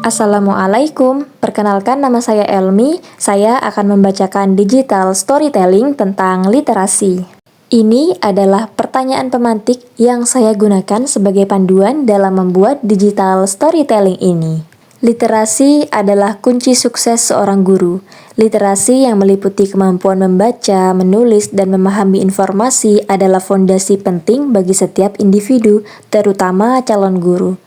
Assalamualaikum, perkenalkan nama saya Elmi. Saya akan membacakan digital storytelling tentang literasi. Ini adalah pertanyaan pemantik yang saya gunakan sebagai panduan dalam membuat digital storytelling ini. Literasi adalah kunci sukses seorang guru. Literasi yang meliputi kemampuan membaca, menulis, dan memahami informasi adalah fondasi penting bagi setiap individu, terutama calon guru.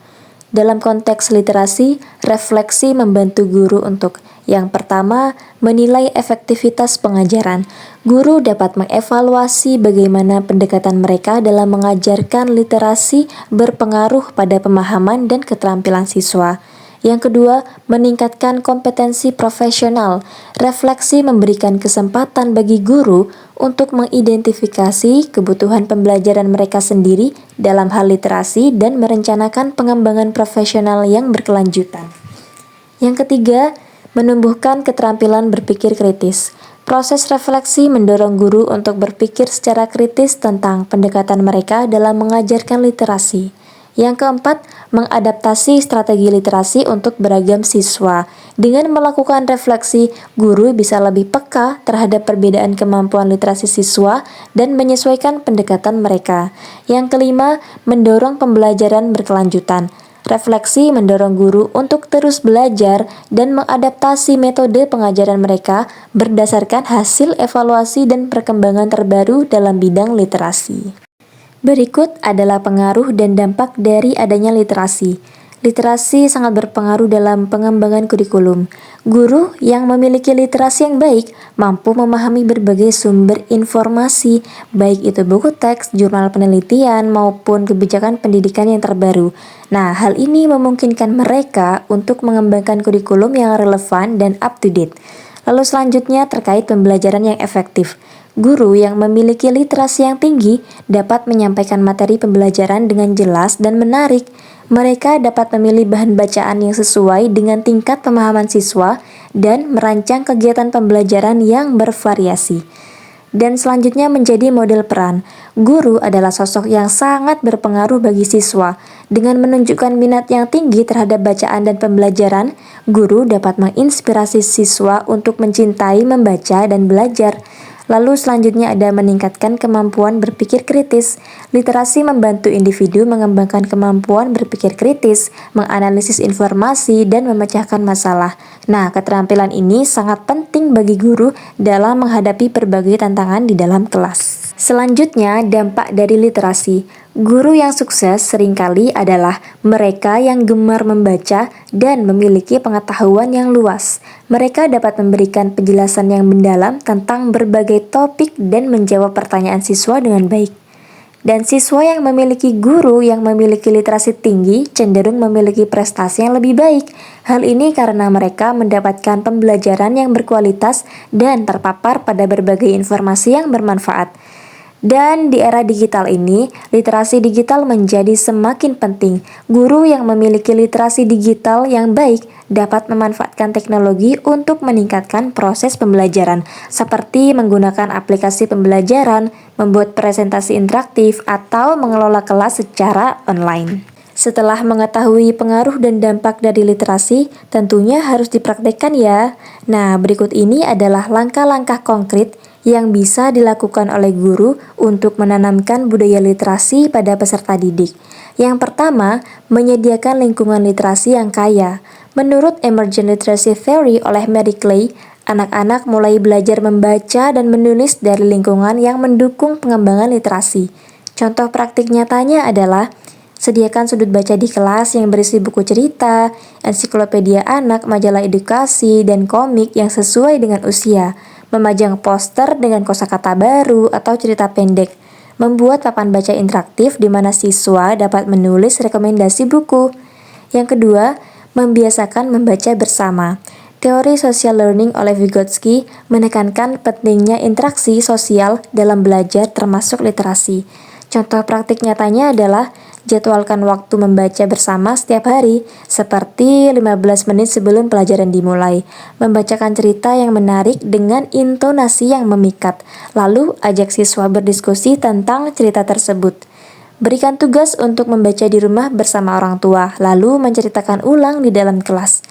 Dalam konteks literasi, refleksi membantu guru untuk yang pertama, menilai efektivitas pengajaran. Guru dapat mengevaluasi bagaimana pendekatan mereka dalam mengajarkan literasi berpengaruh pada pemahaman dan keterampilan siswa. Yang kedua, meningkatkan kompetensi profesional. Refleksi memberikan kesempatan bagi guru untuk mengidentifikasi kebutuhan pembelajaran mereka sendiri dalam hal literasi dan merencanakan pengembangan profesional yang berkelanjutan. Yang ketiga, menumbuhkan keterampilan berpikir kritis. Proses refleksi mendorong guru untuk berpikir secara kritis tentang pendekatan mereka dalam mengajarkan literasi. Yang keempat, mengadaptasi strategi literasi untuk beragam siswa. Dengan melakukan refleksi, guru bisa lebih peka terhadap perbedaan kemampuan literasi siswa dan menyesuaikan pendekatan mereka. Yang kelima, mendorong pembelajaran berkelanjutan. Refleksi mendorong guru untuk terus belajar dan mengadaptasi metode pengajaran mereka berdasarkan hasil evaluasi dan perkembangan terbaru dalam bidang literasi. Berikut adalah pengaruh dan dampak dari adanya literasi. Literasi sangat berpengaruh dalam pengembangan kurikulum. Guru yang memiliki literasi yang baik mampu memahami berbagai sumber informasi, baik itu buku teks, jurnal penelitian, maupun kebijakan pendidikan yang terbaru. Nah, hal ini memungkinkan mereka untuk mengembangkan kurikulum yang relevan dan up-to-date. Lalu selanjutnya terkait pembelajaran yang efektif. Guru yang memiliki literasi yang tinggi dapat menyampaikan materi pembelajaran dengan jelas dan menarik. Mereka dapat memilih bahan bacaan yang sesuai dengan tingkat pemahaman siswa dan merancang kegiatan pembelajaran yang bervariasi. Dan selanjutnya menjadi model peran. Guru adalah sosok yang sangat berpengaruh bagi siswa. Dengan menunjukkan minat yang tinggi terhadap bacaan dan pembelajaran, guru dapat menginspirasi siswa untuk mencintai membaca dan belajar. Lalu selanjutnya ada meningkatkan kemampuan berpikir kritis. Literasi membantu individu mengembangkan kemampuan berpikir kritis, menganalisis informasi, dan memecahkan masalah. Nah, keterampilan ini sangat penting bagi guru dalam menghadapi berbagai tantangan di dalam kelas. Selanjutnya, dampak dari literasi. Guru yang sukses seringkali adalah mereka yang gemar membaca dan memiliki pengetahuan yang luas. Mereka dapat memberikan penjelasan yang mendalam tentang berbagai topik dan menjawab pertanyaan siswa dengan baik. Dan siswa yang memiliki guru yang memiliki literasi tinggi cenderung memiliki prestasi yang lebih baik. Hal ini karena mereka mendapatkan pembelajaran yang berkualitas dan terpapar pada berbagai informasi yang bermanfaat. Dan di era digital ini, literasi digital menjadi semakin penting. Guru yang memiliki literasi digital yang baik dapat memanfaatkan teknologi untuk meningkatkan proses pembelajaran, seperti menggunakan aplikasi pembelajaran, membuat presentasi interaktif, atau mengelola kelas secara online. Setelah mengetahui pengaruh dan dampak dari literasi, tentunya harus dipraktekkan ya. Nah, berikut ini adalah langkah-langkah konkret yang bisa dilakukan oleh guru untuk menanamkan budaya literasi pada peserta didik. Yang pertama, menyediakan lingkungan literasi yang kaya. Menurut Emergent Literacy Theory oleh Mary Clay, anak-anak mulai belajar membaca dan menulis dari lingkungan yang mendukung pengembangan literasi. Contoh praktik nyatanya adalah sediakan sudut baca di kelas yang berisi buku cerita, ensiklopedia anak, majalah edukasi, dan komik yang sesuai dengan usia. Memajang poster dengan kosakata baru atau cerita pendek. Membuat papan baca interaktif di mana siswa dapat menulis rekomendasi buku. Yang kedua, membiasakan membaca bersama. Teori social learning oleh Vygotsky menekankan pentingnya interaksi sosial dalam belajar termasuk literasi. Contoh praktik nyatanya adalah jadwalkan waktu membaca bersama setiap hari, seperti 15 menit sebelum pelajaran dimulai. Membacakan cerita yang menarik dengan intonasi yang memikat, lalu ajak siswa berdiskusi tentang cerita tersebut. Berikan tugas untuk membaca di rumah bersama orang tua, lalu menceritakan ulang di dalam kelas.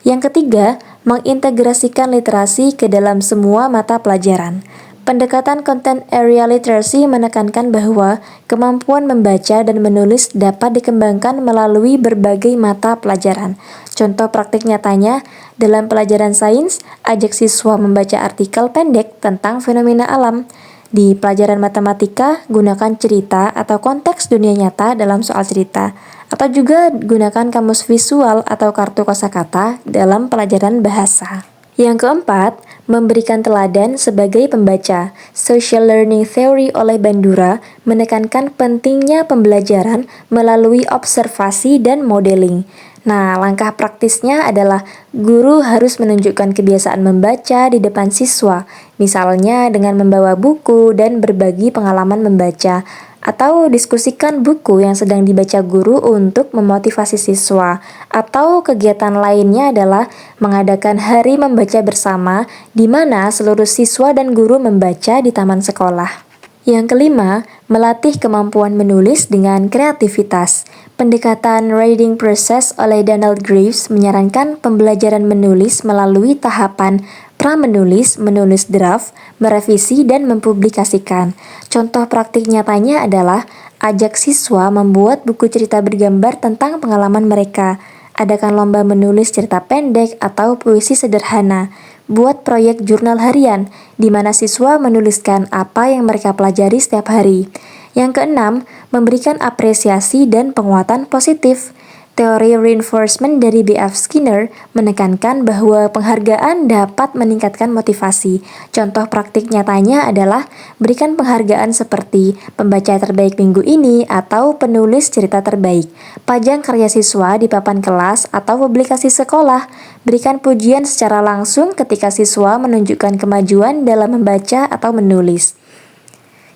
Yang ketiga, mengintegrasikan literasi ke dalam semua mata pelajaran. Pendekatan Content Area Literacy menekankan bahwa kemampuan membaca dan menulis dapat dikembangkan melalui berbagai mata pelajaran. Contoh praktik nyatanya, dalam pelajaran sains, ajak siswa membaca artikel pendek tentang fenomena alam. Di pelajaran matematika, gunakan cerita atau konteks dunia nyata dalam soal cerita. Atau juga gunakan kamus visual atau kartu kosakata dalam pelajaran bahasa. Yang keempat, memberikan teladan sebagai pembaca. Social Learning Theory oleh Bandura menekankan pentingnya pembelajaran melalui observasi dan modeling. Nah, langkah praktisnya adalah guru harus menunjukkan kebiasaan membaca di depan siswa, misalnya dengan membawa buku dan berbagi pengalaman membaca, atau diskusikan buku yang sedang dibaca guru untuk memotivasi siswa, atau kegiatan lainnya adalah mengadakan hari membaca bersama di mana seluruh siswa dan guru membaca di taman sekolah. Yang kelima, melatih kemampuan menulis dengan kreativitas. Pendekatan Reading Process oleh Donald Graves menyarankan pembelajaran menulis melalui tahapan pra-menulis, menulis draft, merevisi, dan mempublikasikan. Contoh praktik nyatanya adalah ajak siswa membuat buku cerita bergambar tentang pengalaman mereka. Adakan lomba menulis cerita pendek atau puisi sederhana. Buat proyek jurnal harian, di mana siswa menuliskan apa yang mereka pelajari setiap hari. Yang keenam, memberikan apresiasi dan penguatan positif. Teori reinforcement dari B.F. Skinner menekankan bahwa penghargaan dapat meningkatkan motivasi. Contoh praktik nyatanya adalah berikan penghargaan seperti pembaca terbaik minggu ini atau penulis cerita terbaik. Pajang karya siswa di papan kelas atau publikasi sekolah. Berikan pujian secara langsung ketika siswa menunjukkan kemajuan dalam membaca atau menulis.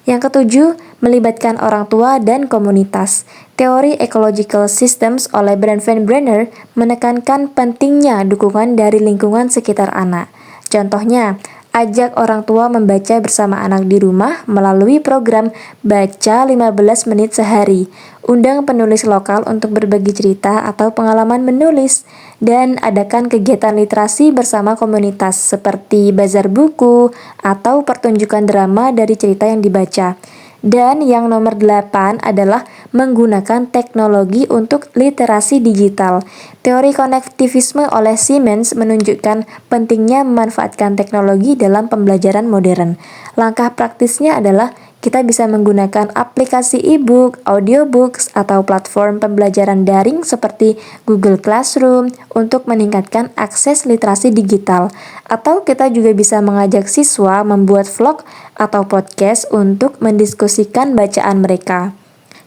Yang ketujuh, melibatkan orang tua dan komunitas. Teori Ecological Systems oleh Brennan Brenner menekankan pentingnya dukungan dari lingkungan sekitar anak. Contohnya, ajak orang tua membaca bersama anak di rumah melalui program Baca 15 Menit Sehari. Undang penulis lokal untuk berbagi cerita atau pengalaman menulis. Dan adakan kegiatan literasi bersama komunitas seperti bazar buku atau pertunjukan drama dari cerita yang dibaca. Dan yang nomor 8 adalah menggunakan teknologi untuk literasi digital. Teori konektivisme oleh Siemens menunjukkan pentingnya memanfaatkan teknologi dalam pembelajaran modern. Langkah praktisnya adalah kita bisa menggunakan aplikasi e-book, audiobooks, atau platform pembelajaran daring seperti Google Classroom untuk meningkatkan akses literasi digital. Atau kita juga bisa mengajak siswa membuat vlog atau podcast untuk mendiskusikan bacaan mereka.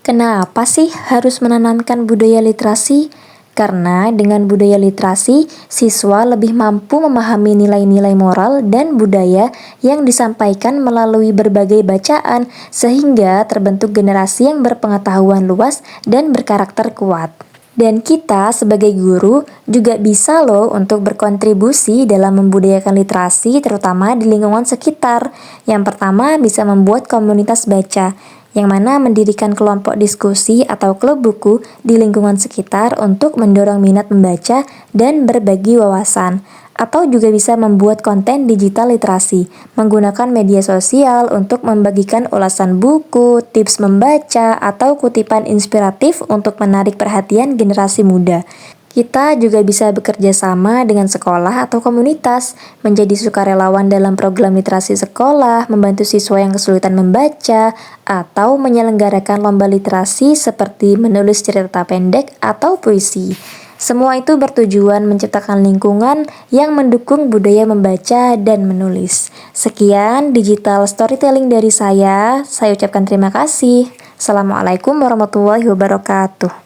Kenapa sih harus menanamkan budaya literasi? Karena dengan budaya literasi, siswa lebih mampu memahami nilai-nilai moral dan budaya yang disampaikan melalui berbagai bacaan, sehingga terbentuk generasi yang berpengetahuan luas dan berkarakter kuat. Dan kita sebagai guru juga bisa loh untuk berkontribusi dalam membudayakan literasi terutama di lingkungan sekitar. Yang pertama bisa membuat komunitas baca, yang mana mendirikan kelompok diskusi atau klub buku di lingkungan sekitar untuk mendorong minat membaca dan berbagi wawasan. Atau juga bisa membuat konten digital literasi, menggunakan media sosial untuk membagikan ulasan buku, tips membaca, atau kutipan inspiratif untuk menarik perhatian generasi muda. Kita juga bisa bekerja sama dengan sekolah atau komunitas, menjadi sukarelawan dalam program literasi sekolah, membantu siswa yang kesulitan membaca, atau menyelenggarakan lomba literasi seperti menulis cerita pendek atau puisi. Semua itu bertujuan menciptakan lingkungan yang mendukung budaya membaca dan menulis. Sekian digital storytelling dari saya ucapkan terima kasih. Assalamualaikum warahmatullahi wabarakatuh.